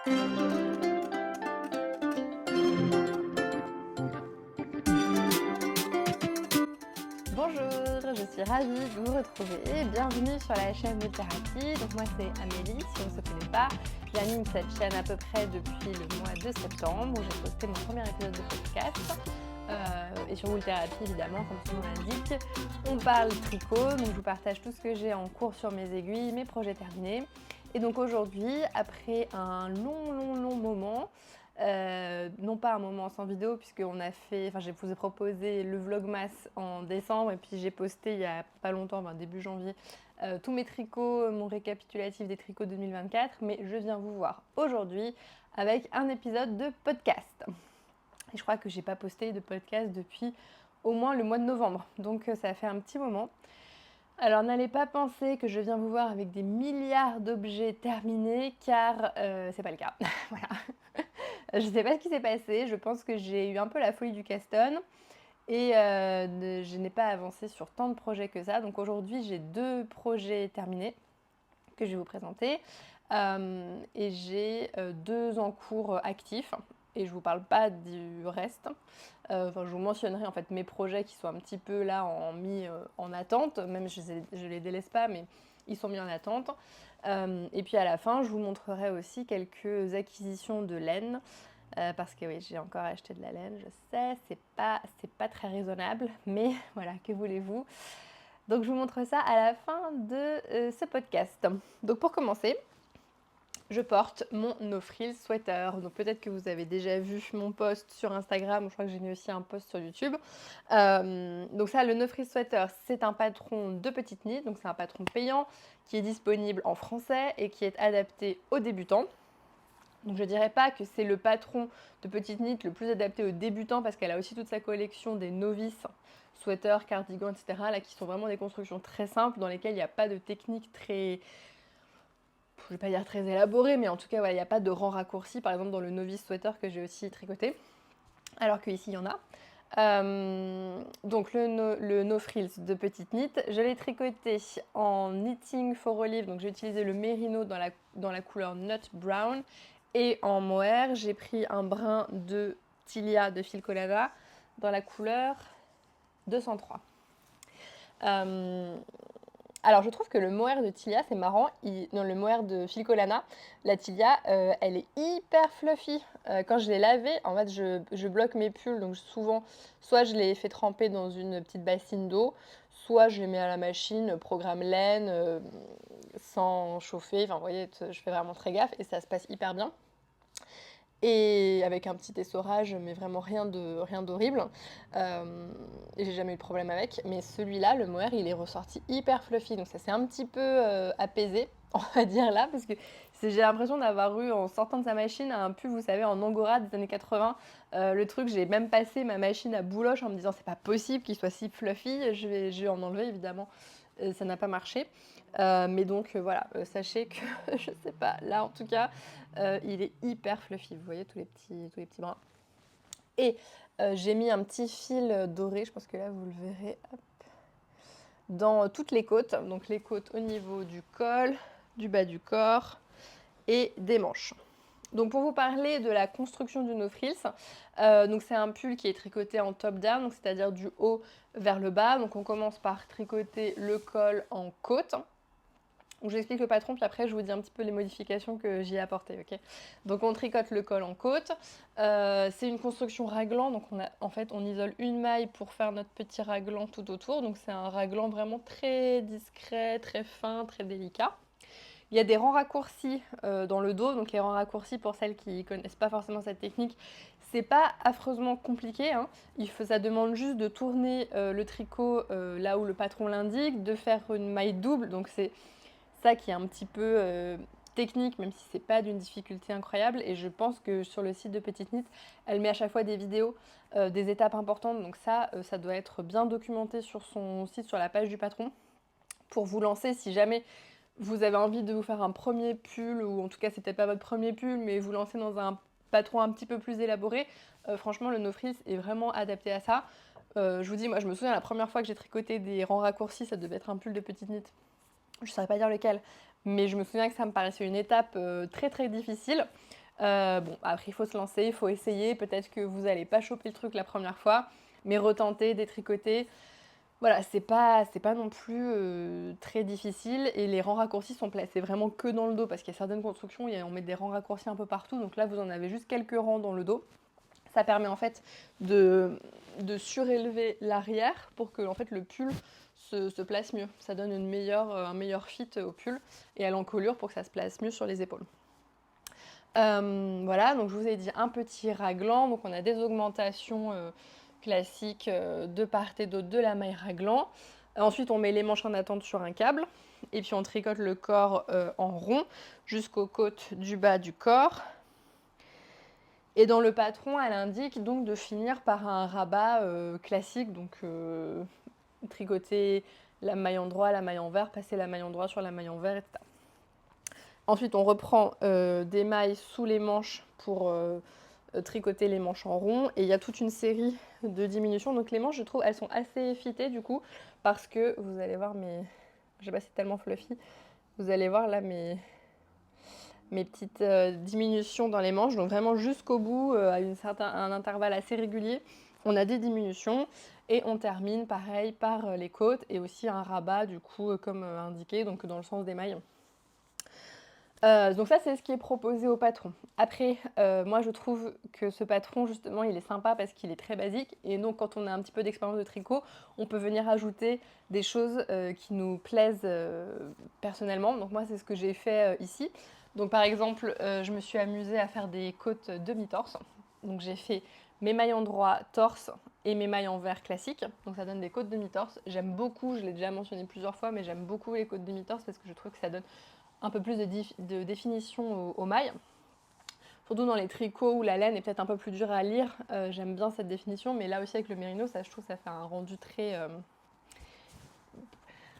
Bonjour, je suis ravie de vous retrouver. Bienvenue sur la chaîne de thérapie. Donc moi c'est Amélie, si on ne se connaît pas. J'anime cette chaîne à peu près depuis le mois de septembre où j'ai posté mon premier épisode de podcast. Et sur Wool Therapy évidemment, comme son nom l'indique. On parle tricot, donc je vous partage tout ce que j'ai en cours sur mes aiguilles, mes projets terminés. Et donc aujourd'hui, après un long moment, non pas un moment sans vidéo puisqu'on a fait, enfin je vous ai proposé le vlogmas en décembre et puis j'ai posté il y a pas longtemps, début janvier, tous mes tricots, mon récapitulatif des tricots 2024, mais je viens vous voir aujourd'hui avec un épisode de podcast. Et je crois que j'ai pas posté de podcast depuis au moins le mois de novembre, donc ça fait un petit moment. Alors n'allez pas penser que je viens vous voir avec des milliards d'objets terminés car c'est pas le cas. Voilà. Je sais pas ce qui s'est passé, je pense que j'ai eu un peu la folie du Caston et je n'ai pas avancé sur tant de projets que ça. Donc aujourd'hui j'ai 2 projets terminés que je vais vous présenter et j'ai 2 en cours actifs. Et je ne vous parle pas du reste. Je vous mentionnerai en fait mes projets qui sont un petit peu là mis en attente. Même je les délaisse pas, mais ils sont mis en attente. Et puis à la fin, je vous montrerai aussi quelques acquisitions de laine. Parce que oui, j'ai encore acheté de la laine, je sais, c'est pas très raisonnable, mais voilà, que voulez-vous. Donc je vous montre ça à la fin de ce podcast. Donc pour commencer, je porte mon No Frills Sweater. Donc peut-être que vous avez déjà vu mon post sur Instagram, je crois que j'ai mis aussi un post sur YouTube. Donc ça, le No Frills Sweater, c'est un patron de petite knit, donc c'est un patron payant qui est disponible en français et qui est adapté aux débutants. Donc je dirais pas que c'est le patron de petite knit le plus adapté aux débutants parce qu'elle a aussi toute sa collection des novices, sweaters, cardigans, etc. là qui sont vraiment des constructions très simples dans lesquelles il n'y a pas de technique très, je vais pas dire très élaborée, mais en tout cas voilà, il n'y a pas de rang raccourci par exemple dans le novice sweater que j'ai aussi tricoté, alors qu'ici il y en a. Donc le No Frills de petite knit, je l'ai tricoté en knitting for olive, donc j'ai utilisé le mérino dans la couleur nut brown. Et en mohair, j'ai pris un brin de Tilia de Filcolana dans la couleur 203. Alors je trouve que le mohair de Tilia, c'est marrant, le mohair de Filcolana, la Tilia, elle est hyper fluffy. Quand je l'ai lavé, en fait je bloque mes pulls, donc souvent, soit je les fais tremper dans une petite bassine d'eau, soit je les mets à la machine, programme laine, sans chauffer, enfin vous voyez, je fais vraiment très gaffe et ça se passe hyper bien. Et avec un petit essorage, mais vraiment rien d'horrible. Et j'ai jamais eu de problème avec. Mais celui-là, le mohair, il est ressorti hyper fluffy. Donc ça s'est un petit peu apaisé, on va dire là, parce que j'ai l'impression d'avoir eu, en sortant de sa machine, un pull, vous savez, en Angora des années 80. Le truc, j'ai même passé ma machine à bouloche en me disant c'est pas possible qu'il soit si fluffy. Je vais en enlever évidemment. Ça n'a pas marché. Mais donc voilà, sachez que je sais pas, là en tout cas, il est hyper fluffy. Vous voyez tous les petits brins. Et j'ai mis un petit fil doré, je pense que là vous le verrez, hop, dans toutes les côtes. Donc les côtes au niveau du col, du bas du corps et des manches. Donc pour vous parler de la construction du No Frills, donc c'est un pull qui est tricoté en top down, donc c'est-à-dire du haut vers le bas. Donc on commence par tricoter le col en côte. Donc j'explique le patron, puis après je vous dis un petit peu les modifications que j'y ai apportées, ok. Donc on tricote le col en côte. C'est une construction raglan, donc on isole une maille pour faire notre petit raglan tout autour. Donc c'est un raglan vraiment très discret, très fin, très délicat. Il y a des rangs raccourcis dans le dos, donc les rangs raccourcis, pour celles qui ne connaissent pas forcément cette technique, c'est pas affreusement compliqué, hein. Ça demande juste de tourner le tricot là où le patron l'indique, de faire une maille double, donc c'est ça qui est un petit peu technique, même si c'est pas d'une difficulté incroyable. Et je pense que sur le site de Petite Knit, elle met à chaque fois des vidéos, des étapes importantes, donc ça doit être bien documenté sur son site, sur la page du patron, pour vous lancer si jamais vous avez envie de vous faire un premier pull, ou en tout cas c'est peut-être pas votre premier pull, mais vous lancer dans un patron un petit peu plus élaboré. Franchement, le No Frills est vraiment adapté à ça. Je vous dis, moi je me souviens la première fois que j'ai tricoté des rangs raccourcis, ça devait être un pull de Petite Knit, je ne saurais pas dire lequel, mais je me souviens que ça me paraissait une étape très très difficile. Bon, après il faut se lancer, il faut essayer, peut-être que vous n'allez pas choper le truc la première fois, mais retenter, détricoter. Voilà, c'est pas non plus très difficile et les rangs raccourcis sont placés vraiment que dans le dos parce qu'il y a certaines constructions, on met des rangs raccourcis un peu partout, donc là vous en avez juste quelques rangs dans le dos. Ça permet en fait de surélever l'arrière pour que en fait, le pull se place mieux. Ça donne un meilleur fit au pull et à l'encolure pour que ça se place mieux sur les épaules. Voilà, donc je vous ai dit un petit raglan, donc on a des augmentations classiques de part et d'autre de la maille raglan. Ensuite, on met les manches en attente sur un câble et puis on tricote le corps en rond jusqu'aux côtes du bas du corps. Et dans le patron, elle indique donc de finir par un rabat classique, donc tricoter la maille en droit, la maille envers, passer la maille en droit sur la maille envers, etc. Ensuite, on reprend des mailles sous les manches pour tricoter les manches en rond. Et il y a toute une série de diminutions. Donc les manches, je trouve, elles sont assez effitées du coup, parce que vous allez voir mes... Je sais pas si c'est tellement fluffy. Vous allez voir là mes petites diminutions dans les manches. Donc vraiment jusqu'au bout, à un intervalle assez régulier, on a des diminutions. Et on termine pareil par les côtes et aussi un rabat du coup comme indiqué, donc dans le sens des mailles. Donc ça, c'est ce qui est proposé au patron. Après, moi, je trouve que ce patron, justement, il est sympa parce qu'il est très basique. Et donc, quand on a un petit peu d'expérience de tricot, on peut venir ajouter des choses qui nous plaisent personnellement. Donc moi, c'est ce que j'ai fait ici. Donc par exemple, je me suis amusée à faire des côtes demi-torse. Donc j'ai fait mes mailles en droit torse et mes mailles en vert classiques. Donc ça donne des côtes demi-torse. J'aime beaucoup, je l'ai déjà mentionné plusieurs fois, mais j'aime beaucoup les côtes demi-torse parce que je trouve que ça donne un peu plus de définition aux mailles. Surtout dans les tricots où la laine est peut-être un peu plus dure à lire, j'aime bien cette définition, mais là aussi avec le mérino, ça, je trouve que ça fait un rendu très...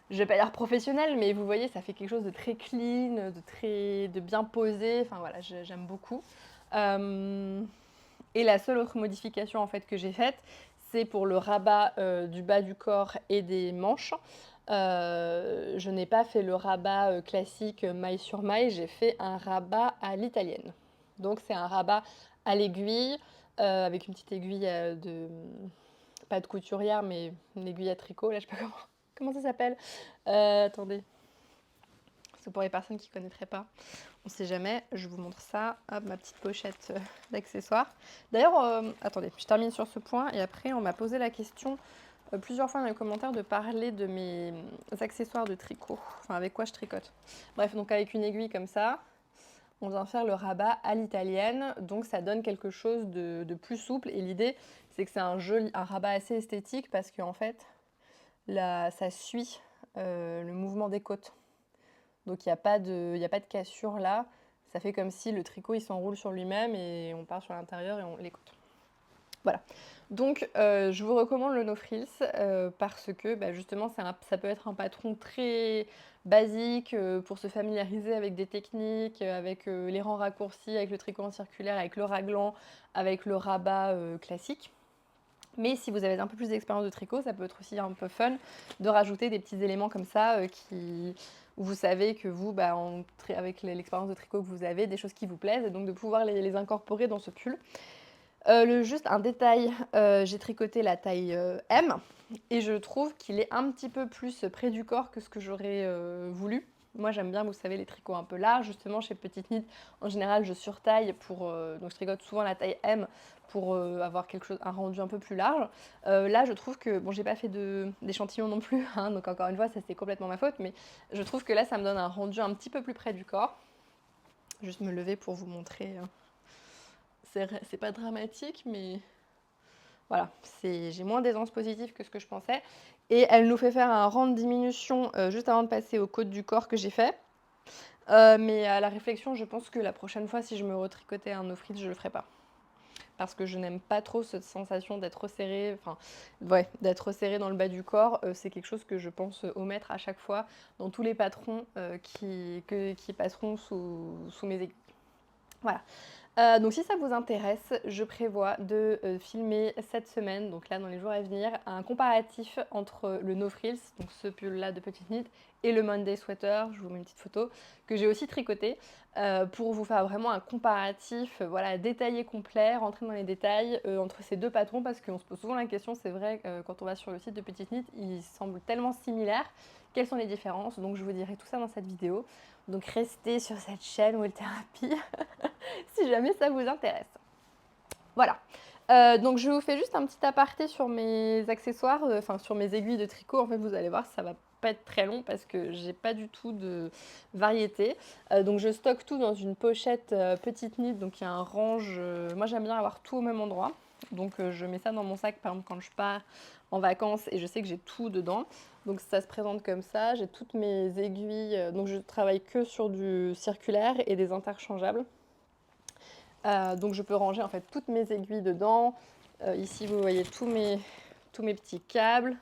je vais pas dire professionnel, mais vous voyez, ça fait quelque chose de très clean, de bien posé, enfin voilà, j'aime beaucoup. Et la seule autre modification en fait que j'ai faite, c'est pour le rabat du bas du corps et des manches. Je n'ai pas fait le rabat classique maille sur maille, j'ai fait un rabat à l'italienne. Donc c'est un rabat à l'aiguille, avec une petite aiguille pas de couturière, mais une aiguille à tricot, là je sais pas comment ça s'appelle. Attendez, c'est pour les personnes qui ne connaîtraient pas. On sait jamais, je vous montre ça. Hop, ma petite pochette d'accessoires. D'ailleurs, attendez, je termine sur ce point et après on m'a posé la question plusieurs fois dans les commentaires de parler de mes accessoires de tricot, enfin avec quoi je tricote. Bref, donc avec une aiguille comme ça, on vient faire le rabat à l'italienne, donc ça donne quelque chose de plus souple et l'idée c'est que c'est un rabat assez esthétique parce qu'en fait là, ça suit le mouvement des côtes. Donc il n'y a pas de cassure là, ça fait comme si le tricot il s'enroule sur lui-même et on part sur l'intérieur et on l'écoute. Voilà, donc je vous recommande le No Frills parce que justement ça peut être un patron très basique pour se familiariser avec des techniques, avec les rangs raccourcis, avec le tricot en circulaire, avec le raglan, avec le rabat classique. Mais si vous avez un peu plus d'expérience de tricot, ça peut être aussi un peu fun de rajouter des petits éléments comme ça où vous savez que vous, avec l'expérience de tricot que vous avez, des choses qui vous plaisent et donc de pouvoir les incorporer dans ce pull. Juste un détail, j'ai tricoté la taille M et je trouve qu'il est un petit peu plus près du corps que ce que j'aurais voulu. Moi j'aime bien, vous savez, les tricots un peu larges. Justement chez Petite Knit, en général je surtaille donc je tricote souvent la taille M pour avoir un rendu un peu plus large. Là je trouve que, bon j'ai pas fait d'échantillon non plus, hein, donc encore une fois ça c'est complètement ma faute, mais je trouve que là ça me donne un rendu un petit peu plus près du corps. Juste me lever pour vous montrer. C'est pas dramatique, mais voilà, j'ai moins d'aisance positive que ce que je pensais. Et elle nous fait faire un rang de diminution juste avant de passer aux côtes du corps que j'ai fait. Mais à la réflexion, je pense que la prochaine fois, si je me retricotais un no frills, je le ferai pas. Parce que je n'aime pas trop cette sensation d'être resserré, d'être resserré dans le bas du corps. C'est quelque chose que je pense omettre à chaque fois dans tous les patrons qui passeront sous mes aiguilles. Voilà. Donc si ça vous intéresse, je prévois de filmer cette semaine, donc là dans les jours à venir, un comparatif entre le No Frills, donc ce pull-là de petite knit, et le Monday Sweater, je vous mets une petite photo, que j'ai aussi tricoté, pour vous faire vraiment un comparatif voilà, détaillé, complet, rentrer dans les détails entre ces deux patrons, parce qu'on se pose souvent la question, c'est vrai, quand on va sur le site de Petite Knit, ils semblent tellement similaires. Quelles sont les différences? Donc je vous dirai tout ça dans cette vidéo. Donc restez sur cette chaîne Wool Therapy si jamais ça vous intéresse. Voilà. Donc je vous fais juste un petit aparté sur mes accessoires, enfin sur mes aiguilles de tricot. En fait, vous allez voir, ça va pas être très long parce que j'ai pas du tout de variété. Donc je stocke tout dans une pochette petite knit. Donc il y a un range. Moi j'aime bien avoir tout au même endroit. Donc je mets ça dans mon sac par exemple quand je pars en vacances et je sais que j'ai tout dedans. Donc ça se présente comme ça. J'ai toutes mes aiguilles. Donc je travaille que sur du circulaire et des interchangeables. Donc je peux ranger en fait toutes mes aiguilles dedans. Ici vous voyez tous mes petits câbles.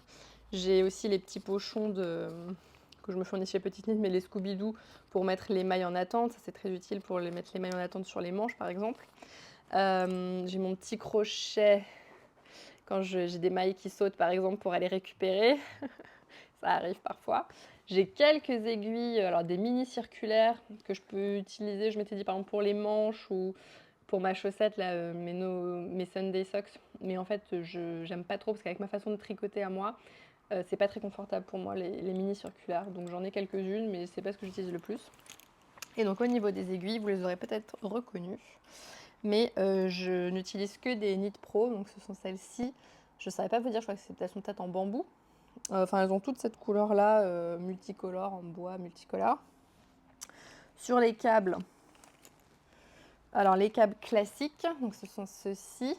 J'ai aussi les petits pochons que je me fournis chez Petite Knit, mais les Scooby-Doo pour mettre les mailles en attente. Ça c'est très utile pour mettre les mailles en attente sur les manches par exemple. J'ai mon petit crochet quand j'ai des mailles qui sautent par exemple pour aller récupérer. Ça arrive parfois. J'ai quelques aiguilles, alors des mini circulaires que je peux utiliser. Je m'étais dit par exemple pour les manches ou pour ma chaussette, là, mes Sunday Socks. Mais en fait, j'aime pas trop parce qu'avec ma façon de tricoter à moi, c'est pas très confortable pour moi les mini circulaires. Donc j'en ai quelques-unes, mais c'est pas ce que j'utilise le plus. Et donc au niveau des aiguilles, vous les aurez peut-être reconnues. Mais je n'utilise que des Knit Pro, donc ce sont celles-ci. Je ne saurais pas vous dire, je crois que elles sont peut-être en bambou. Enfin, elles ont toute cette couleur-là, multicolore, en bois multicolore. Sur les câbles, alors les câbles classiques, donc ce sont ceux-ci.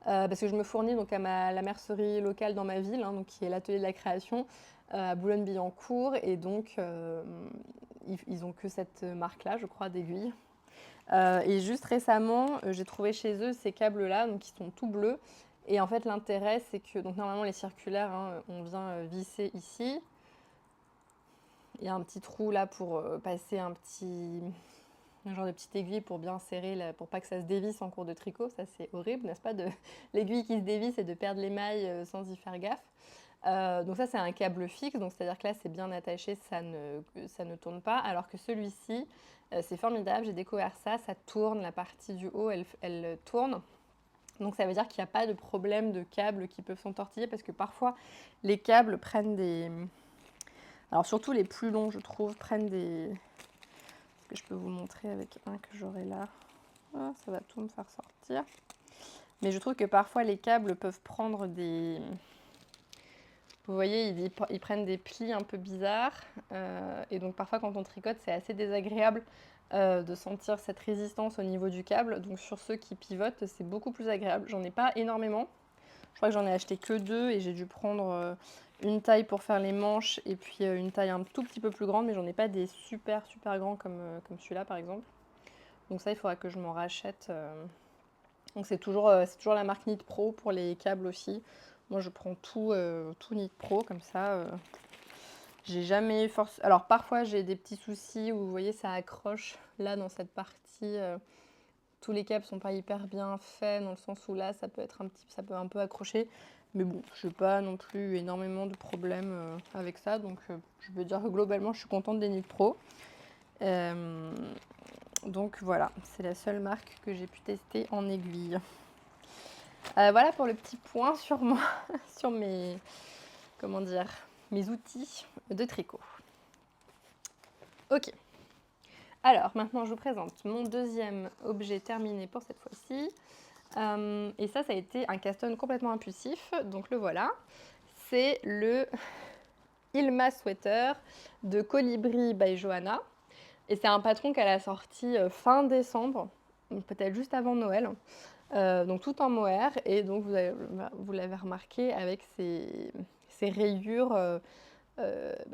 Parce que je me fournis donc à la mercerie locale dans ma ville, hein, donc qui est l'atelier de la création, à Boulogne-Billancourt. Et donc, ils ont que cette marque-là, je crois, d'aiguilles. Et juste récemment, j'ai trouvé chez eux ces câbles-là, donc qui sont tout bleus. Et en fait, l'intérêt, c'est que donc normalement les circulaires, hein, on vient visser ici. Il y a un petit trou là pour passer un genre de petite aiguille pour bien serrer, là, pour pas que ça se dévisse en cours de tricot. Ça, c'est horrible, n'est-ce pas, de l'aiguille qui se dévisse et de perdre les mailles sans y faire gaffe. Donc ça, c'est un câble fixe, donc c'est-à-dire que là, c'est bien attaché, ça ne tourne pas. Alors que celui-ci, c'est formidable, j'ai découvert ça, ça tourne, la partie du haut, elle tourne. Donc ça veut dire qu'il n'y a pas de problème de câbles qui peuvent s'entortiller parce que parfois, les câbles prennent des... Alors surtout les plus longs, je trouve, prennent des... Que je peux vous montrer avec un que j'aurai là. Ah, ça va tout me faire sortir. Mais je trouve que parfois les câbles peuvent prendre des... Vous voyez, ils prennent des plis un peu bizarres. Et donc parfois quand on tricote, c'est assez désagréable de sentir cette résistance au niveau du câble. Donc sur ceux qui pivotent, c'est beaucoup plus agréable. J'en ai pas énormément. Je crois que j'en ai acheté que 2 et j'ai dû prendre une taille pour faire les manches et puis une taille un tout petit peu plus grande, mais j'en ai pas des super grands comme celui-là par exemple. Donc ça, il faudra que je m'en rachète. Donc c'est toujours la marque Knit Pro pour les câbles aussi. Moi je prends tout Knit Pro comme ça. J'ai jamais forcé. Alors parfois j'ai des petits soucis où vous voyez ça accroche là dans cette partie. Tous les câbles sont pas hyper bien faits dans le sens où là ça peut un peu accrocher. Mais bon, je n'ai pas non plus énormément de problèmes avec ça. Donc je veux dire que globalement je suis contente des Knit Pro. Donc voilà, c'est la seule marque que j'ai pu tester en aiguille. Voilà pour le petit point sur moi, sur mes outils de tricot. Ok. Alors maintenant je vous présente mon deuxième objet terminé pour cette fois-ci. Et ça a été un cast-on complètement impulsif, donc le voilà. C'est le Ilma Sweater de Colibri by Johanna. Et c'est un patron qu'elle a sorti fin décembre, peut-être juste avant Noël. Donc tout en mohair. Et donc vous l'avez remarqué avec ces rayures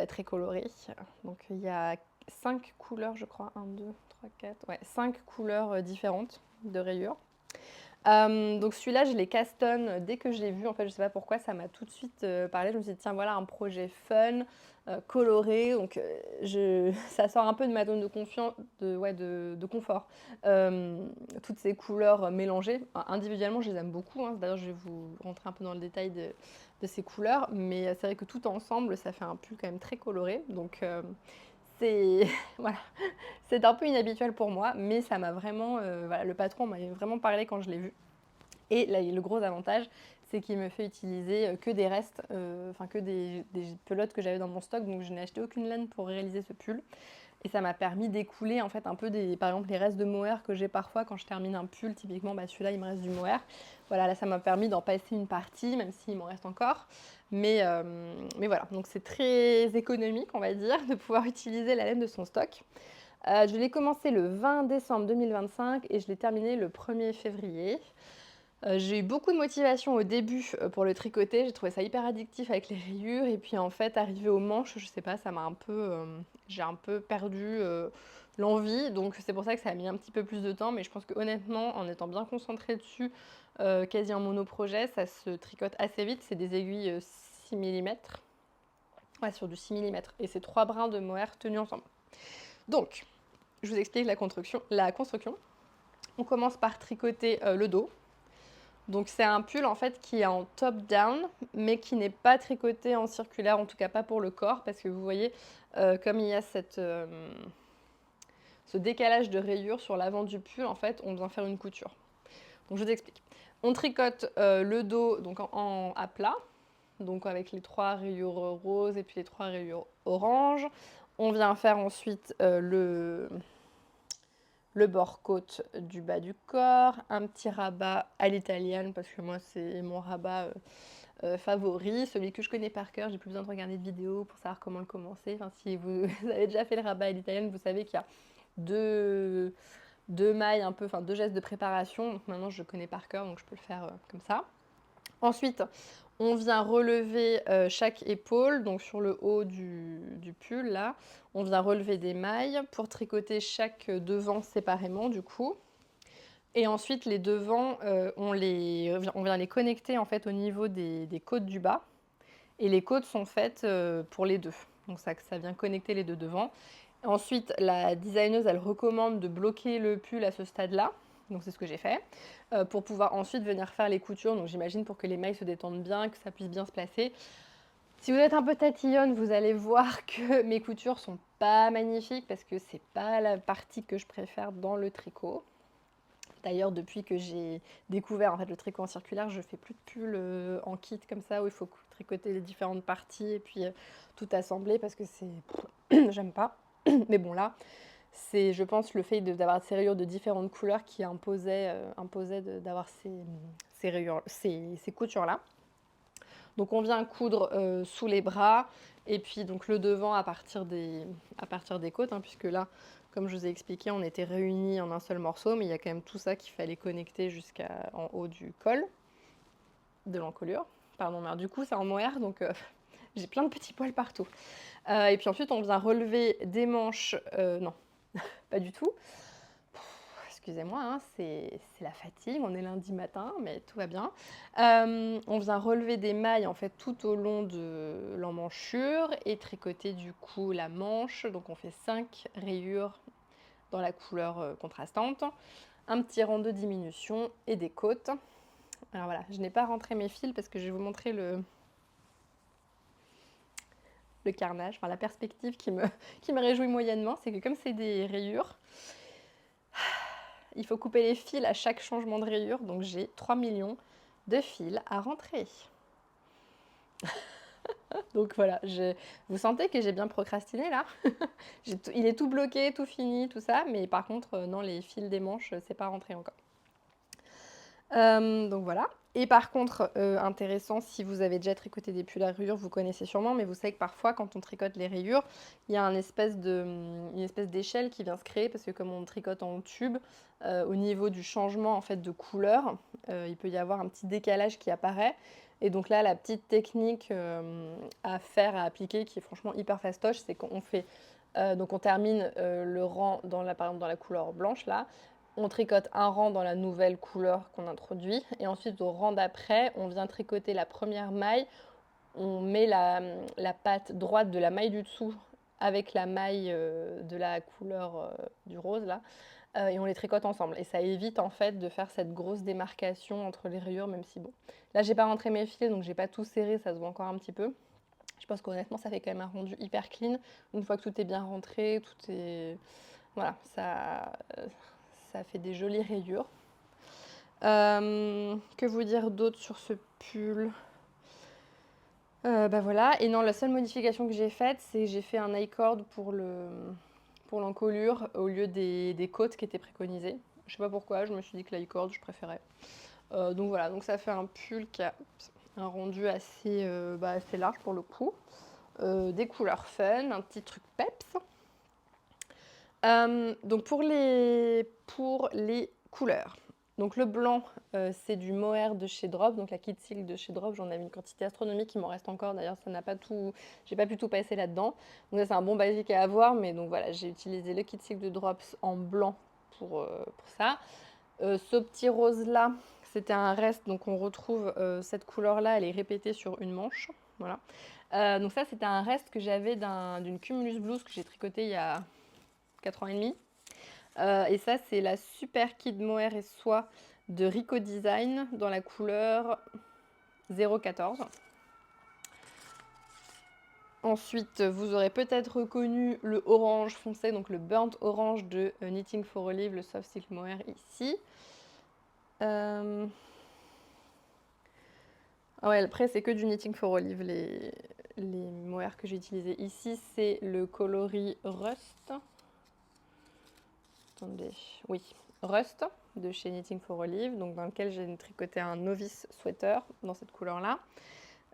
très colorées. Donc il y a 5 couleurs, je crois. 1, 2, 3, 4. Ouais, 5 couleurs différentes de rayures. Donc celui-là, je l'ai castonne dès que je l'ai vu. En fait, je sais pas pourquoi, ça m'a tout de suite parlé. Je me suis dit, tiens, voilà un projet fun, coloré. Donc ça sort un peu de ma zone de confiance, de confort. Toutes ces couleurs mélangées. Individuellement, je les aime beaucoup, hein. D'ailleurs, je vais vous rentrer un peu dans le détail de ces couleurs. Mais c'est vrai que tout ensemble, ça fait un pull quand même très coloré. Donc c'est voilà, c'est un peu inhabituel pour moi, mais ça m'a vraiment, voilà, le patron m'avait vraiment parlé quand je l'ai vu. Et là, le gros avantage, c'est qu'il me fait utiliser que des restes, enfin que des pelotes que j'avais dans mon stock, donc je n'ai acheté aucune laine pour réaliser ce pull. Et ça m'a permis d'écouler en fait un peu par exemple les restes de mohair que j'ai parfois quand je termine un pull, typiquement celui-là il me reste du mohair. Voilà, là ça m'a permis d'en passer une partie, même s'il m'en reste encore. Mais voilà, donc c'est très économique on va dire de pouvoir utiliser la laine de son stock. Je l'ai commencé le 20 décembre 2025 et je l'ai terminé le 1er février. J'ai eu beaucoup de motivation au début pour le tricoter, j'ai trouvé ça hyper addictif avec les rayures et puis en fait arrivé aux manches, je sais pas, ça m'a un peu, j'ai un peu perdu l'envie, donc c'est pour ça que ça a mis un petit peu plus de temps, mais je pense que honnêtement en étant bien concentrée dessus, quasi en monoprojet, ça se tricote assez vite, c'est des aiguilles 6 mm, ouais sur du 6 mm et c'est 3 brins de mohair tenus ensemble. Donc, je vous explique la construction. On commence par tricoter le dos. Donc c'est un pull en fait qui est en top-down, mais qui n'est pas tricoté en circulaire, en tout cas pas pour le corps, parce que vous voyez, comme il y a ce décalage de rayures sur l'avant du pull, en fait, on doit faire une couture. Donc je vous explique. On tricote le dos donc à plat, donc avec les 3 rayures roses et puis les 3 rayures orange. On vient faire ensuite le bord côte du bas du corps, un petit rabat à l'italienne parce que moi c'est mon rabat favori, celui que je connais par cœur, j'ai plus besoin de regarder de vidéo pour savoir comment le commencer. Enfin, si vous avez déjà fait le rabat à l'italienne, vous savez qu'il y a deux mailles un peu, enfin 2 gestes de préparation, donc maintenant je le connais par cœur donc je peux le faire comme ça. Ensuite, on vient relever chaque épaule, donc sur le haut du pull, là. On vient relever des mailles pour tricoter chaque devant séparément, du coup. Et ensuite, les devants, on vient les connecter en fait au niveau des côtes du bas. Et les côtes sont faites pour les deux. Donc ça vient connecter les deux devants. Ensuite, la designeuse, elle recommande de bloquer le pull à ce stade-là. Donc c'est ce que j'ai fait. Pour pouvoir ensuite venir faire les coutures. Donc j'imagine pour que les mailles se détendent bien, que ça puisse bien se placer. Si vous êtes un peu tatillonne, vous allez voir que mes coutures sont pas magnifiques parce que c'est pas la partie que je préfère dans le tricot. D'ailleurs, depuis que j'ai découvert en fait, le tricot en circulaire, je fais plus de pulls en kit comme ça où il faut tricoter les différentes parties et puis tout assembler parce que c'est j'aime pas. Mais bon là, c'est je pense le fait d'avoir ces rayures de différentes couleurs qui imposait d'avoir ces rayures, ces coutures là. Donc on vient coudre sous les bras et puis donc le devant à partir des côtes, hein, puisque là, comme je vous ai expliqué, on était réunis en un seul morceau, mais il y a quand même tout ça qu'il fallait connecter jusqu'en haut du col de l'encolure. Pardon, mais du coup c'est en mohair, donc j'ai plein de petits poils partout. Et puis ensuite on vient relever des manches, non, pas du tout. Excusez-moi, hein, c'est la fatigue, on est lundi matin, mais tout va bien. On vient relever des mailles en fait tout au long de l'emmanchure et tricoter du coup la manche. Donc on fait 5 rayures dans la couleur contrastante, un petit rang de diminution et des côtes. Alors voilà, je n'ai pas rentré mes fils parce que je vais vous montrer le carnage, enfin la perspective qui me réjouit moyennement, c'est que comme c'est des rayures, il faut couper les fils à chaque changement de rayure, donc j'ai 3 millions de fils à rentrer. Donc voilà, vous sentez que j'ai bien procrastiné là. Il est tout bloqué, tout fini, tout ça, mais par contre, non, les fils des manches, c'est pas rentré encore. Donc voilà. Et par contre, intéressant, si vous avez déjà tricoté des pulls à rayures, vous connaissez sûrement, mais vous savez que parfois, quand on tricote les rayures, il y a une espèce d'échelle qui vient se créer, parce que comme on tricote en tube, au niveau du changement en fait, de couleur, il peut y avoir un petit décalage qui apparaît. Et donc là, la petite technique à faire, à appliquer, qui est franchement hyper fastoche, c'est qu'on fait... donc on termine le rang, par exemple dans la couleur blanche, là, on tricote un rang dans la nouvelle couleur qu'on introduit et ensuite au rang d'après, on vient tricoter la première maille, on met la patte droite de la maille du dessous avec la maille de la couleur du rose là, et on les tricote ensemble. Et ça évite en fait de faire cette grosse démarcation entre les rayures, même si bon. Là, j'ai pas rentré mes fils, donc j'ai pas tout serré, ça se voit encore un petit peu. Je pense qu'honnêtement, ça fait quand même un rendu hyper clean. Une fois que tout est bien rentré, tout est... Voilà, ça fait des jolies rayures. Que vous dire d'autre sur ce pull? Bah voilà, et non, la seule modification que j'ai faite, c'est que j'ai fait un I-cord pour l'encolure au lieu des côtes qui étaient préconisées. Je sais pas pourquoi, je me suis dit que l'i-cord, je préférais. Donc voilà, donc ça fait un pull qui a un rendu assez large pour le coup. Des couleurs fun, un petit truc peps. Donc pour les couleurs, donc le blanc, c'est du mohair de chez Drop, donc la Kit Silk de chez Drop. J'en avais une quantité astronomique, il m'en reste encore. D'ailleurs, ça n'a pas tout, j'ai pas pu tout passer là-dedans. Donc ça, c'est un bon basique à avoir, mais donc voilà, j'ai utilisé le Kit Silk de Drops en blanc pour ça. Ce petit rose là, c'était un reste, donc on retrouve cette couleur là, elle est répétée sur une manche. Voilà. Donc ça, c'était un reste que j'avais d'une Cumulus Blouse que j'ai tricoté il y a 4 ans et demi. Et ça, c'est la Super Kid Mohair et Soie de Rico Design dans la couleur 014. Ensuite, vous aurez peut-être reconnu le orange foncé, donc le burnt orange de Knitting for Olive, le Soft Silk Mohair ici. Ah ouais, après, c'est que du Knitting for Olive, les mohairs que j'ai utilisés ici. C'est le coloris Rust. Attendez, oui, Rust de chez Knitting for Olive, donc dans lequel j'ai tricoté un novice sweater dans cette couleur-là.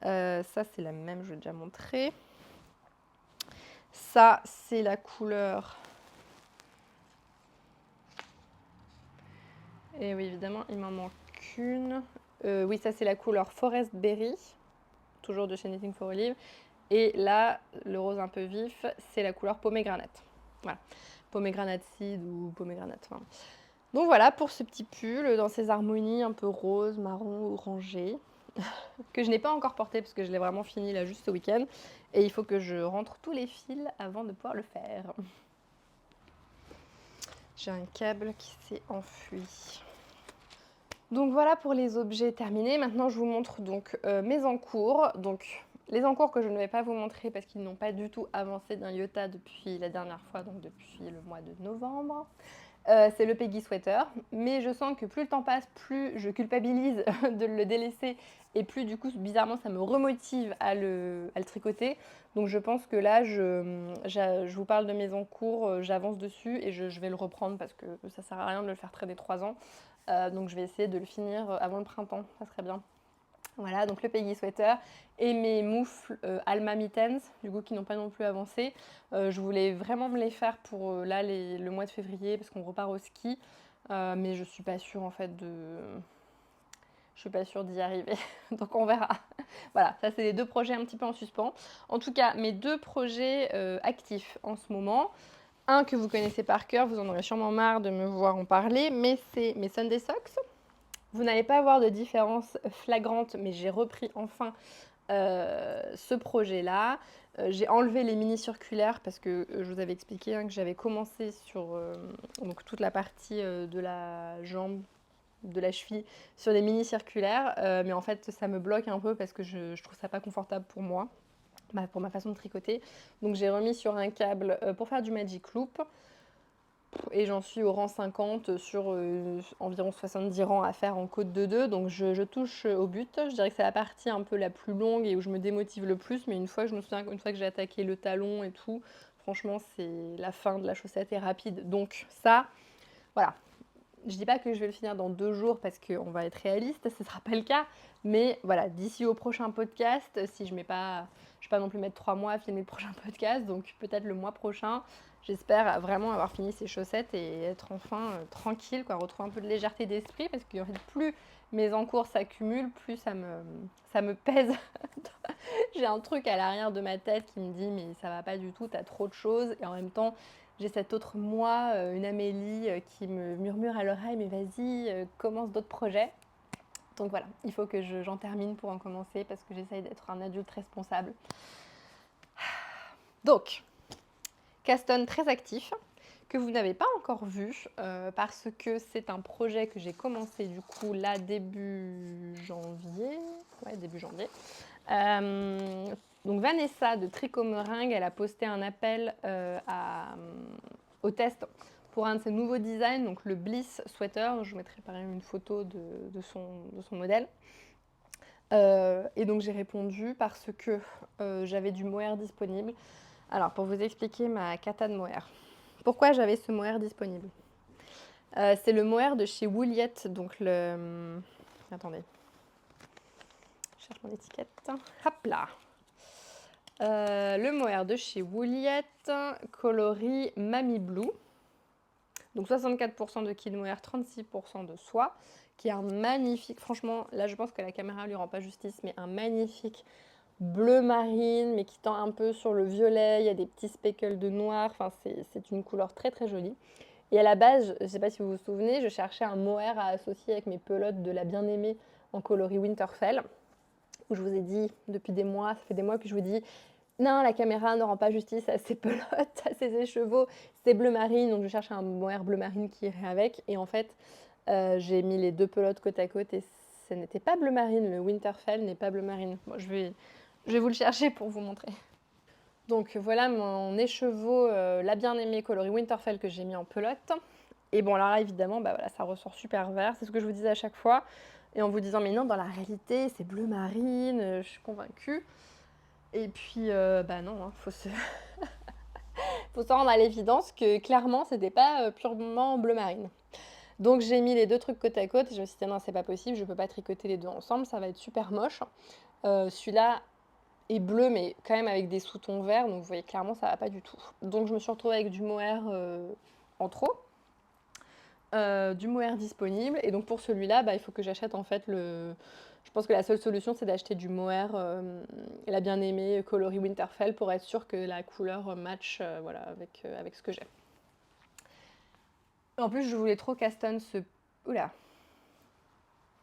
Ça, c'est la même, je vais déjà montrer. Ça, c'est la couleur... Et oui, évidemment, il m'en manque une. Oui, ça, c'est la couleur Forest Berry, toujours de chez Knitting for Olive. Et là, le rose un peu vif, c'est la couleur Pomegranate. Voilà, Pomegranate Seed ou Pomegranate. Enfin. Donc voilà pour ce petit pull dans ses harmonies un peu rose, marron, orangé, que je n'ai pas encore porté parce que je l'ai vraiment fini là juste ce week-end. Et il faut que je rentre tous les fils avant de pouvoir le faire. J'ai un câble qui s'est enfui. Donc voilà pour les objets terminés. Maintenant je vous montre donc mes encours. Donc les encours que je ne vais pas vous montrer parce qu'ils n'ont pas du tout avancé d'un iota depuis la dernière fois, donc depuis le mois de novembre. C'est le Peggy Sweater, mais je sens que plus le temps passe, plus je culpabilise de le délaisser et plus du coup bizarrement ça me remotive à le tricoter. Donc je pense que là je vous parle de mes encours, j'avance dessus et je vais le reprendre parce que ça sert à rien de le faire traîner 3 ans. Donc je vais essayer de le finir avant le printemps, ça serait bien. Voilà, donc le Peggy Sweater et mes moufles Alma Mittens, du coup qui n'ont pas non plus avancé. Je voulais vraiment me les faire pour là le mois de février parce qu'on repart au ski, mais je suis pas sûre en fait je suis pas sûre d'y arriver, donc on verra. Voilà, ça c'est les 2 projets un petit peu en suspens. En tout cas, mes 2 projets actifs en ce moment. Un que vous connaissez par cœur, vous en aurez sûrement marre de me voir en parler, mais c'est mes Sunday Socks. Vous n'allez pas avoir de différence flagrante, mais j'ai repris enfin ce projet-là. J'ai enlevé les mini circulaires parce que je vous avais expliqué que j'avais commencé sur donc toute la partie de la jambe, de la cheville, sur des mini circulaires. Mais en fait, ça me bloque un peu parce que je trouve ça pas confortable pour moi, pour ma façon de tricoter. Donc j'ai remis sur un câble pour faire du Magic Loop. Et j'en suis au rang 50 sur environ 70 rangs à faire en côte de 2. Donc je touche au but. Je dirais que c'est la partie un peu la plus longue et où je me démotive le plus. Mais une fois que j'ai attaqué le talon et tout, franchement, c'est la fin de la chaussette est rapide. Donc ça, voilà. Je dis pas que je vais le finir dans 2 jours parce qu'on va être réaliste, ce ne sera pas le cas. Mais voilà, d'ici au prochain podcast, si je ne vais pas non plus mettre 3 mois à filmer le prochain podcast, donc peut-être le mois prochain, j'espère vraiment avoir fini ces chaussettes et être enfin tranquille, quoi, retrouver un peu de légèreté d'esprit parce que plus mes encours s'accumulent, plus ça me pèse. J'ai un truc à l'arrière de ma tête qui me dit mais ça va pas du tout, t'as trop de choses et en même temps j'ai cet autre moi, une Amélie qui me murmure à l'oreille, mais vas-y, commence d'autres projets. Donc voilà, il faut que j'en termine pour en commencer parce que j'essaye d'être un adulte responsable. Donc, Caston très actif, que vous n'avez pas encore vu parce que c'est un projet que j'ai commencé du coup là début janvier. Ouais, début janvier. Donc Vanessa de Tricot Meringue, elle a posté un appel au test pour un de ses nouveaux designs, donc le Bliss Sweater. Je vous mettrai par exemple une photo de son modèle. Et donc j'ai répondu parce que j'avais du mohair disponible. Alors pour vous expliquer ma cata de mohair. Pourquoi j'avais ce mohair disponible? C'est le mohair de chez Wouliet, donc le... Attendez. Je cherche mon étiquette. Hop là. Le mohair de chez Wouliet, coloris Mamie Blue. Donc 64% de kid mohair, 36% de soie, qui est un magnifique, franchement, là je pense que la caméra lui rend pas justice, mais un magnifique bleu marine, mais qui tend un peu sur le violet, il y a des petits speckles de noir, enfin c'est une couleur très très jolie. Et à la base, je ne sais pas si vous vous souvenez, je cherchais un mohair à associer avec mes pelotes de la bien-aimée en coloris Winterfell, où je vous ai dit depuis des mois, ça fait des mois que je vous dis non, la caméra ne rend pas justice à ses pelotes, à ses écheveaux, c'est bleu marine, donc je cherche un mohair bleu marine qui irait avec. Et en fait, j'ai mis les deux pelotes côte à côte et ce n'était pas bleu marine, le Winterfell n'est pas bleu marine. Bon, je vais vous le chercher pour vous montrer. Donc voilà mon écheveau, la bien-aimée coloris Winterfell que j'ai mis en pelote. Et bon, alors là, évidemment, bah voilà, ça ressort super vert, c'est ce que je vous disais à chaque fois. Et en vous disant, mais non, dans la réalité, c'est bleu marine, je suis convaincue. Et puis, bah non, hein, faut se rendre à l'évidence que clairement, c'était pas purement bleu marine. Donc j'ai mis les deux trucs côte à côte et je me suis dit non, c'est pas possible, je peux pas tricoter les deux ensemble, ça va être super moche. Celui-là est bleu, mais quand même avec des sous-tons verts, donc vous voyez clairement, ça va pas du tout. Donc je me suis retrouvée avec du mohair en trop. Du mohair disponible, et donc pour celui-là, bah, il faut que j'achète en fait le... Je pense que la seule solution, c'est d'acheter du mohair, la bien-aimée coloris Winterfell, pour être sûr que la couleur match voilà, avec ce que j'ai. En plus, je voulais trop Caston ce... Oula.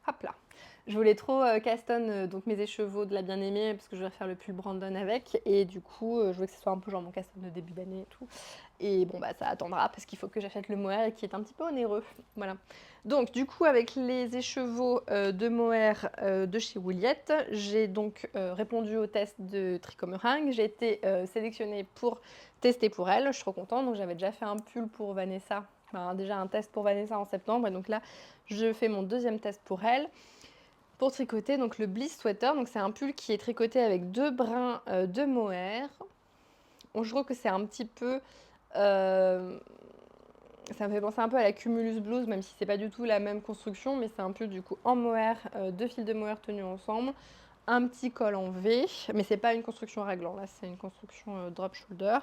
Hop là. Je voulais trop Caston donc mes écheveaux de la bien-aimée, parce que je vais faire le pull Brandon avec, et du coup, je voulais que ce soit un peu genre mon Caston de début d'année et tout. Et bon, bah ça attendra, parce qu'il faut que j'achète le mohair qui est un petit peu onéreux. Voilà. Donc, du coup, avec les écheveaux de mohair de chez Wouliet, j'ai donc répondu au test de Tricot Meringue. J'ai été sélectionnée pour tester pour elle. Je suis trop contente. Donc, j'avais déjà fait un pull pour Vanessa. Enfin, déjà un test pour Vanessa en septembre. Et donc là, je fais mon deuxième test pour elle. Pour tricoter, donc le Bliss Sweater. Donc, c'est un pull qui est tricoté avec 2 brins de mohair. Bon, je trouve que c'est un petit peu... ça me fait penser un peu à la Cumulus Blues, même si c'est pas du tout la même construction, mais c'est un peu du coup en mohair, 2 fils de mohair tenus ensemble, un petit col en V, mais c'est pas une construction raglan, là c'est une construction drop shoulder.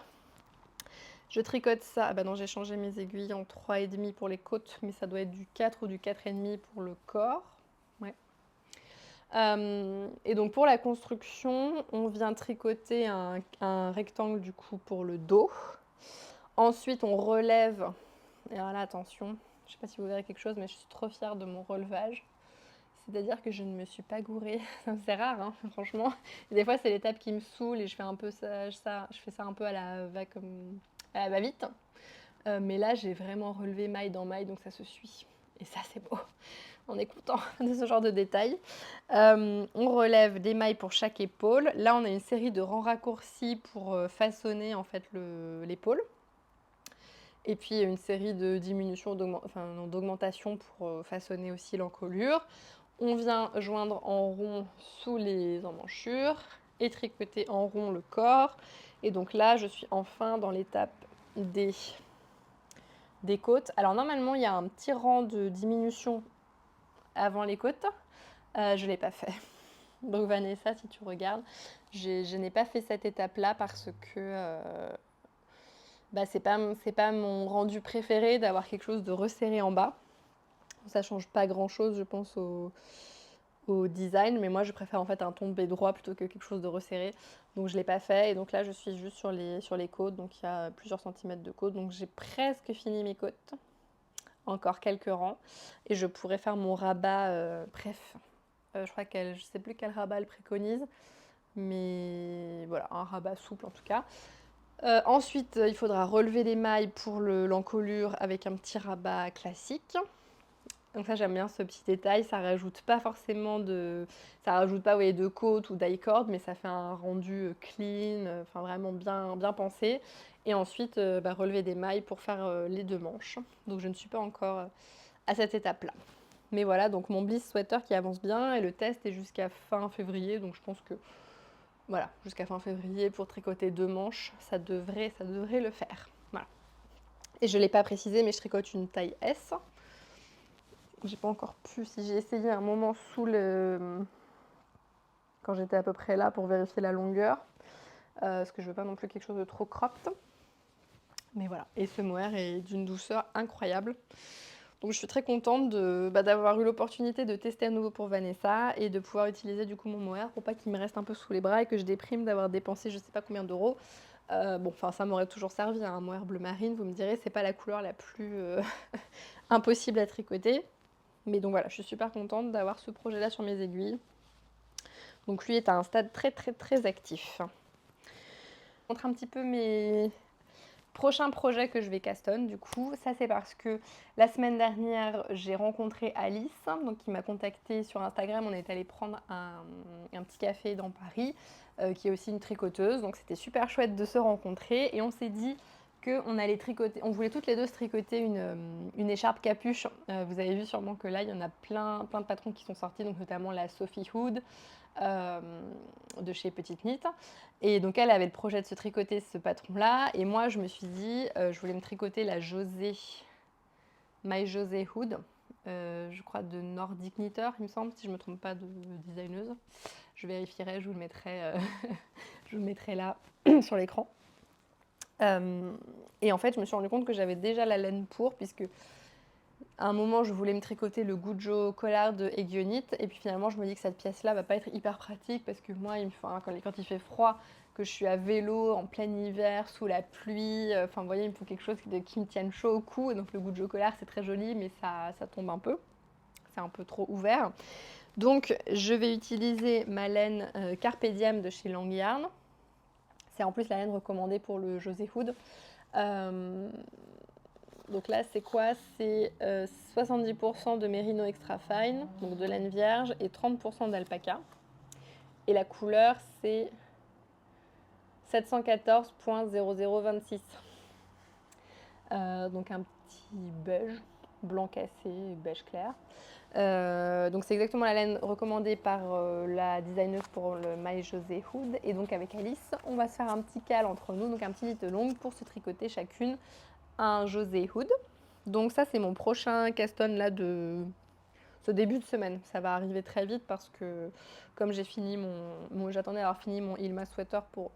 Je tricote ça, ah bah non j'ai changé mes aiguilles en 3,5 pour les côtes, mais ça doit être du 4 ou du 4,5 pour le corps. Ouais. Et donc pour la construction, on vient tricoter un rectangle du coup pour le dos. Ensuite on relève. Et alors là, attention, je ne sais pas si vous verrez quelque chose, mais je suis trop fière de mon relevage. C'est-à-dire que je ne me suis pas gourée. C'est rare, hein, franchement. Et des fois, c'est l'étape qui me saoule et je fais un peu ça, je fais ça un peu à la va-vite. Mais là, j'ai vraiment relevé maille dans maille, donc ça se suit. Et ça, c'est beau. On est content de ce genre de détails. On relève des mailles pour chaque épaule. Là, on a une série de rangs raccourcis pour façonner en fait l'épaule. Et puis une série de diminutions, d'augmentation pour façonner aussi l'encolure. On vient joindre en rond sous les emmanchures et tricoter en rond le corps. Et donc là, je suis enfin dans l'étape des côtes. Alors normalement, il y a un petit rang de diminution avant les côtes. Je ne l'ai pas fait. Donc Vanessa, si tu regardes, je n'ai pas fait cette étape-là parce que... bah, c'est pas mon rendu préféré d'avoir quelque chose de resserré en bas. Ça change pas grand chose, je pense, au design, mais moi je préfère en fait un tombé droit plutôt que quelque chose de resserré, donc je l'ai pas fait. Et donc là je suis juste sur les côtes, donc il y a plusieurs centimètres de côtes, donc j'ai presque fini mes côtes, encore quelques rangs, et je pourrais faire mon rabat bref. Je crois je sais plus quel rabat elle préconise, mais voilà, un rabat souple en tout cas. Ensuite, il faudra relever les mailles pour l'encolure avec un petit rabat classique. Donc ça, j'aime bien ce petit détail. Ça rajoute pas forcément ça rajoute pas, vous voyez, de côte ou d'i-cord, mais ça fait un rendu clean, enfin vraiment bien, bien pensé. Et ensuite, relever des mailles pour faire les 2 manches. Donc je ne suis pas encore à cette étape-là. Mais voilà, donc mon bliss sweater qui avance bien et le test est jusqu'à fin février, donc je pense que voilà, jusqu'à fin février pour tricoter 2 manches, ça devrait le faire. Voilà. Et je ne l'ai pas précisé, mais je tricote une taille S. J'ai pas encore pu, si j'ai essayé un moment quand j'étais à peu près là pour vérifier la longueur, parce que je veux pas non plus quelque chose de trop cropped. Mais voilà, et ce mohair est d'une douceur incroyable. Donc je suis très contente d'avoir eu l'opportunité de tester à nouveau pour Vanessa et de pouvoir utiliser du coup mon mohair pour pas qu'il me reste un peu sous les bras et que je déprime d'avoir dépensé je sais pas combien d'euros. Bon, enfin ça m'aurait toujours servi, hein, un mohair bleu marine, vous me direz, c'est pas la couleur la plus impossible à tricoter. Mais donc voilà, je suis super contente d'avoir ce projet-là sur mes aiguilles. Donc lui est à un stade très très très actif. Je vous montre un petit peu mes prochains projets que je vais caston. Du coup, ça c'est parce que la semaine dernière, j'ai rencontré Alice, donc qui m'a contactée sur Instagram. On est allé prendre un petit café dans Paris, qui est aussi une tricoteuse. Donc c'était super chouette de se rencontrer et on s'est dit qu'on allait tricoter, on voulait toutes les deux se tricoter une écharpe capuche. Vous avez vu sûrement que là, il y en a plein de patrons qui sont sortis, donc notamment la Sophie Hood de chez Petite Knit. Et donc elle avait le projet de se tricoter ce patron-là. Et moi, je me suis dit, je voulais me tricoter la My José Hood, je crois de Nordic Knitter, il me semble, si je ne me trompe pas de designeuse. Je vérifierai, je vous le mettrai là sur l'écran. Et en fait, je me suis rendu compte que j'avais déjà la laine pour, puisque à un moment, je voulais me tricoter le Gujo Collard de Egionit, et puis finalement, je me dis que cette pièce-là va pas être hyper pratique, parce que moi, quand il fait froid, que je suis à vélo, en plein hiver, sous la pluie, enfin, vous voyez, il me faut quelque chose qui me tienne chaud au cou, et donc le Gujo Collard, c'est très joli, mais ça tombe un peu. C'est un peu trop ouvert. Donc, je vais utiliser ma laine Carpe Diem de chez Lang Yarn. C'est en plus la laine recommandée pour le José Hood. Donc là, c'est quoi? C'est 70% de mérino extra fine, donc de laine vierge, et 30% d'alpaca. Et la couleur, c'est 714.0026. Donc un petit beige, blanc cassé, beige clair. Donc c'est exactement la laine recommandée par la designeuse pour le My José Hood. Et donc avec Alice, on va se faire un petit cal entre nous, donc un petit knit long pour se tricoter chacune un José Hood. Donc ça c'est mon prochain caston là de ce début de semaine. Ça va arriver très vite parce que comme j'ai fini j'attendais à avoir fini mon Ilma Sweater pour...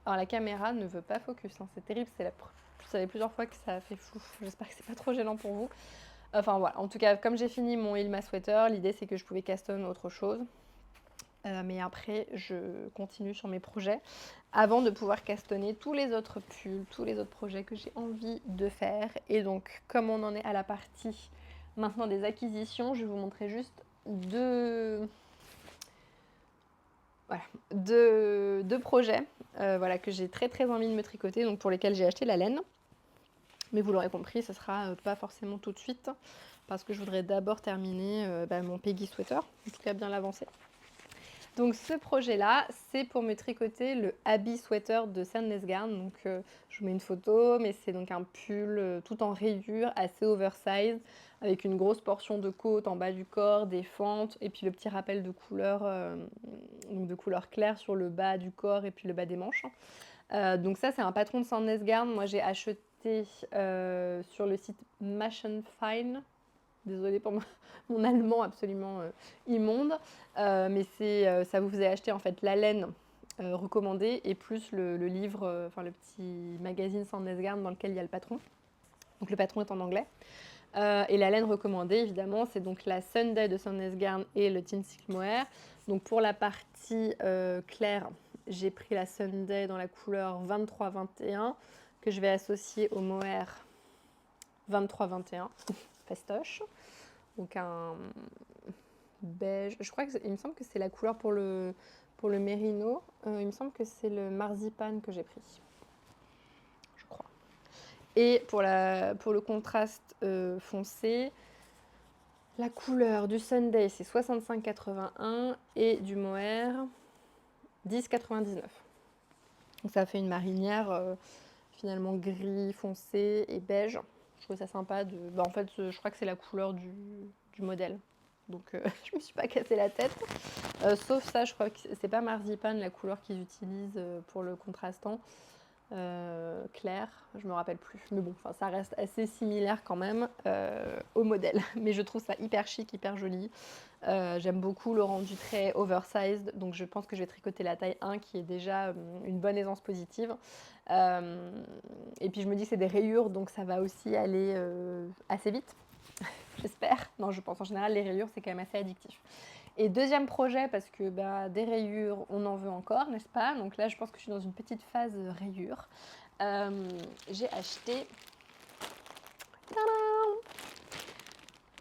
Alors la caméra ne veut pas focus, hein. C'est terrible, vous savez plusieurs fois que ça a fait flou. J'espère que c'est pas trop gênant pour vous. Enfin voilà, en tout cas, comme j'ai fini mon Ilma Sweater, l'idée c'est que je pouvais caston autre chose. Mais après, je continue sur mes projets avant de pouvoir castonner tous les autres pulls, tous les autres projets que j'ai envie de faire. Et donc, comme on en est à la partie maintenant des acquisitions, je vais vous montrer juste deux projets que j'ai très très envie de me tricoter, donc pour lesquels j'ai acheté la laine. Mais vous l'aurez compris, ce sera pas forcément tout de suite, parce que je voudrais d'abord terminer mon Peggy Sweater, en tout cas bien l'avancé. Donc ce projet-là, c'est pour me tricoter le Abby Sweater de Sandnes Garn. Donc je vous mets une photo, mais c'est donc un pull tout en rayures, assez oversize, avec une grosse portion de côte en bas du corps, des fentes, et puis le petit rappel de couleur claire sur le bas du corps et puis le bas des manches. Donc ça, c'est un patron de Sandnes Garn. Moi, j'ai acheté sur le site Machine Fine. Désolée pour mon allemand absolument immonde, mais ça vous faisait acheter en fait la laine recommandée et plus le livre, le petit magazine Sandnes Garn dans lequel il y a le patron. Donc le patron est en anglais. Et la laine recommandée, évidemment, c'est donc la Sunday de Sandnes Garn et le Team Silk Mohair. Donc pour la partie claire, j'ai pris la Sunday dans la couleur 23-21 que je vais associer au mohair 23-21 festoche. Donc un beige. Je crois qu'il me semble que c'est la couleur pour le mérino. Il me semble que c'est le marzipan que j'ai pris. Je crois. Et pour le contraste foncé, la couleur du Sunday, c'est 65-81 et du mohair 10-99. Donc ça fait une marinière finalement gris foncé et beige. Je trouve ça sympa. En fait, je crois que c'est la couleur du modèle. Donc je me suis pas cassé la tête. Sauf ça, je crois que c'est pas marzipan la couleur qu'ils utilisent pour le contrastant. Clair, je me rappelle plus. Mais bon, ça reste assez similaire quand même au modèle. Mais je trouve ça hyper chic, hyper joli. J'aime beaucoup le rendu très oversized, donc je pense que je vais tricoter la taille 1 qui est déjà une bonne aisance positive. Et puis je me dis que c'est des rayures, donc ça va aussi aller assez vite, j'espère. Non, je pense en général les rayures c'est quand même assez addictif. Et deuxième projet, parce que des rayures, on en veut encore, n'est-ce pas? Donc là, je pense que je suis dans une petite phase rayures. J'ai acheté... Tadam!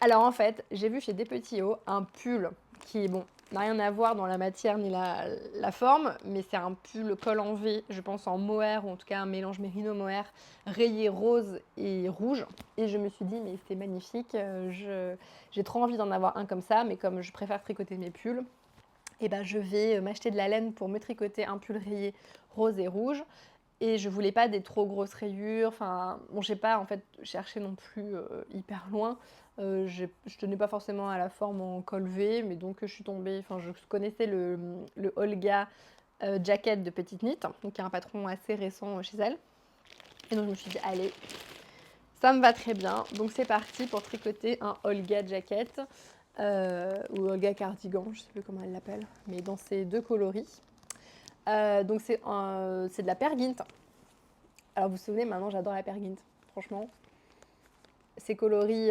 Alors en fait, j'ai vu chez Despetits un pull qui, bon, n'a rien à voir dans la matière ni la forme, mais c'est un pull col en V, je pense en mohair, ou en tout cas un mélange mérino-mohair, rayé rose et rouge. Et je me suis dit, mais c'est magnifique, j'ai trop envie d'en avoir un comme ça, mais comme je préfère tricoter mes pulls, et je vais m'acheter de la laine pour me tricoter un pull rayé rose et rouge. Et je voulais pas des trop grosses rayures, enfin, bon, j'ai pas en fait cherché non plus hyper loin. Je tenais pas forcément à la forme en col V, mais donc je suis tombée, enfin, je connaissais le Olga jacket de Petite Knit, donc il y a un patron assez récent chez elle. Et donc je me suis dit, allez, ça me va très bien. Donc c'est parti pour tricoter un Olga jacket, ou Olga cardigan, je sais plus comment elle l'appelle, mais dans ces deux coloris. Donc c'est de la Peer Gynt. Alors vous vous souvenez, maintenant j'adore la Peer Gynt, franchement. Ces coloris,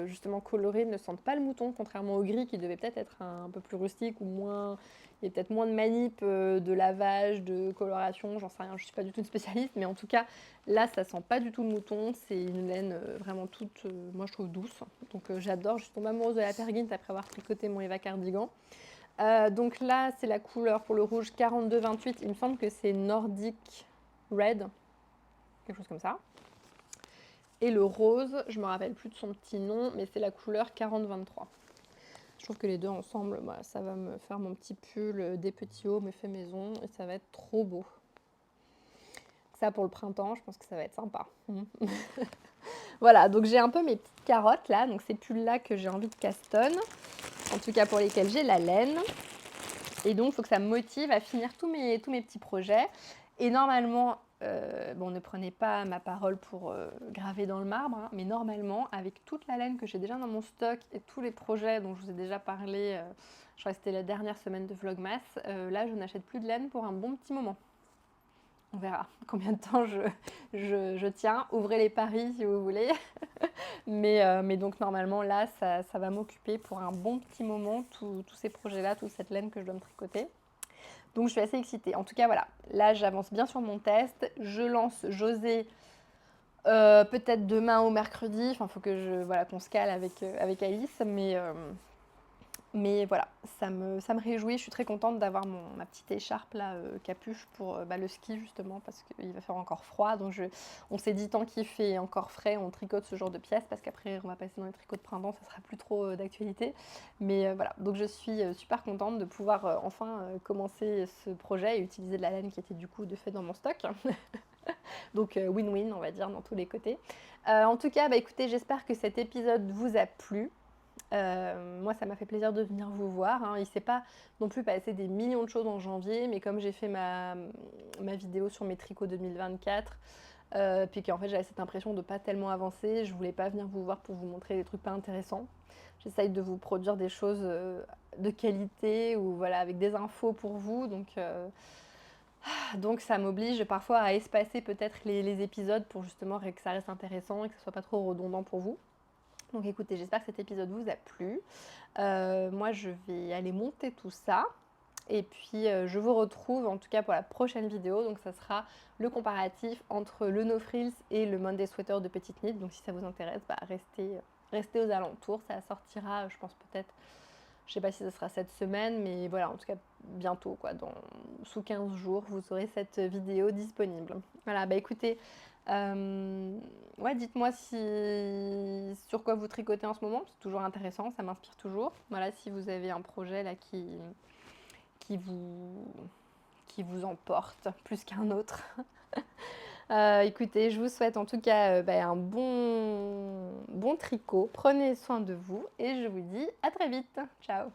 justement colorés, ne sentent pas le mouton, contrairement au gris qui devait peut-être être un peu plus rustique ou moins... Il y a peut-être moins de manip, de lavage, de coloration, j'en sais rien, je ne suis pas du tout une spécialiste, mais en tout cas, là, ça sent pas du tout le mouton, c'est une laine vraiment toute, moi je trouve douce. Donc j'adore, je suis tombée amoureuse de la Peer Gynt après avoir tricoté mon Eva Cardigan. Donc là, c'est la couleur pour le rouge 42-28, il me semble que c'est Nordic Red, quelque chose comme ça. Et le rose, je me rappelle plus de son petit nom, mais c'est la couleur 40-23. Je trouve que les deux ensemble, ça va me faire mon petit pull Despetits mais fait maison, et ça va être trop beau. Ça pour le printemps, je pense que ça va être sympa. Voilà, donc j'ai un peu mes petites carottes là, donc ces pulls là que j'ai envie de castonne, en tout cas pour lesquels j'ai la laine. Et donc il faut que ça me motive à finir tous mes petits projets. Et normalement, bon, ne prenez pas ma parole pour graver dans le marbre, hein, mais normalement, avec toute la laine que j'ai déjà dans mon stock et tous les projets dont je vous ai déjà parlé, je crois que c'était la dernière semaine de Vlogmas, là je n'achète plus de laine pour un bon petit moment. On verra combien de temps je tiens. Ouvrez les paris si vous voulez. mais donc normalement là, ça va m'occuper pour un bon petit moment, tous ces projets-là, toute cette laine que je dois me tricoter. Donc je suis assez excitée. En tout cas, voilà, là j'avance bien sur mon test. Je lance José peut-être demain ou mercredi. Enfin, il faut que qu'on se cale avec Alice. Mais voilà, ça me réjouit. Je suis très contente d'avoir ma petite écharpe là, capuche pour le ski justement parce qu'il va faire encore froid. Donc on s'est dit tant qu'il fait encore frais, on tricote ce genre de pièces parce qu'après on va passer dans les tricots de printemps, ça sera plus trop d'actualité. Mais voilà, donc je suis super contente de pouvoir enfin commencer ce projet et utiliser de la laine qui était du coup de fait dans mon stock. Donc win-win on va dire dans tous les côtés. En tout cas, écoutez, j'espère que cet épisode vous a plu. Moi ça m'a fait plaisir de venir vous voir, hein. Il ne s'est pas non plus passé des millions de choses en janvier, mais comme j'ai fait ma vidéo sur mes tricots 2024, puis qu'en fait j'avais cette impression de pas tellement avancer, je voulais pas venir vous voir pour vous montrer des trucs pas intéressants. J'essaye de vous produire des choses de qualité ou voilà avec des infos pour vous, donc ça m'oblige parfois à espacer peut-être les épisodes pour justement que ça reste intéressant et que ce soit pas trop redondant pour vous. Donc écoutez, j'espère que cet épisode vous a plu. Moi, je vais aller monter tout ça. Et puis, je vous retrouve en tout cas pour la prochaine vidéo. Donc, ça sera le comparatif entre le No Frills et le Monday Sweater de Petite Knit. Donc, si ça vous intéresse, restez aux alentours. Ça sortira, je pense peut-être, je ne sais pas si ce sera cette semaine, mais voilà, en tout cas bientôt, quoi. Sous 15 jours, vous aurez cette vidéo disponible. Voilà, bah écoutez, ouais, dites-moi sur quoi vous tricotez en ce moment. C'est toujours intéressant, ça m'inspire toujours. Voilà, si vous avez un projet là qui vous emporte plus qu'un autre. Écoutez, je vous souhaite en tout cas un bon tricot. Prenez soin de vous et je vous dis à très vite. Ciao!